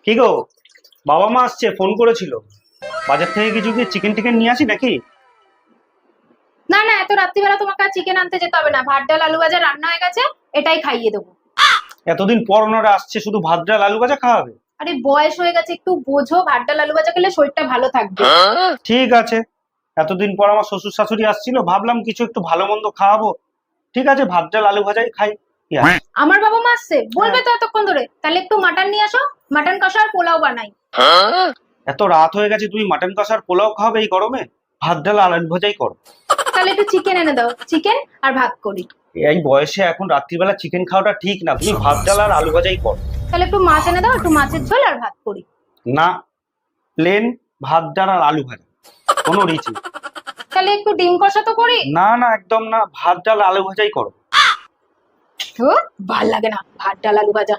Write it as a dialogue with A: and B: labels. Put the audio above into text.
A: কি গো, বাবা মা আসছে, ফোন করেছিল। বাজার থেকে কিছু কি চিকেন টিকেন নিয়ে আসি নাকি?
B: না না, এত রাত্রিবেলা তোমাকে আর চিকেন আনতে যেতে হবে না, ভাত ডাল আলু ভাজা রান্না হয়ে গেছে, এটাই খাইয়ে দেবো।
A: এতদিন পর ওনারা আসছে, শুধু ভাত ডাল আলু ভাজা খাওয়াবে?
B: আরে বয়স হয়ে গেছে, একটু বোঝো, ভাত ডাল আলু ভাজা খেলে শরীরটা ভালো থাকবে।
A: ঠিক আছে, এতদিন পর আমার শ্বশুর শাশুড়ি আসছিল, ভাবলাম কিছু একটু ভালো মন্দ খাওয়াবো। ঠিক আছে, ভাত ডাল আলু ভাজাই খাই। কি আছে?
B: আমার বাবা মা আসছে বলবে তো এতক্ষণ ধরে, তাহলে একটু মাটন নিয়ে আসো, মাটন কষা আর পোলাও বানাই।
A: এত রাত হয়ে গেছে, তুমি মাটন কষার পোলাও খাবে এই গরমে? ভাত ডাল আলু ভাজাই করো।
B: তাহলে একটু চিকেন এনে দাও, চিকেন আর ভাত করি।
A: এই বয়সে এখন রাত্রিবেলা চিকেন খাওয়াটা ঠিক না, তুমি ভাত ডাল আর আলু ভাজাই করো।
B: তাহলে একটু মাছ এনে দাও, একটু মাছের ঝোল আর ভাত করি।
A: না, প্লেন ভাত ডাল আর আলু ভাজা, কোনো রিচ নেই।
B: তাহলে একটু ডিম কষা তো করি।
A: না না, একদম না, ভাত ডাল আলু ভাজাই করো।
B: ভাল লাগে না ভাত ডাল আলু ভাজা।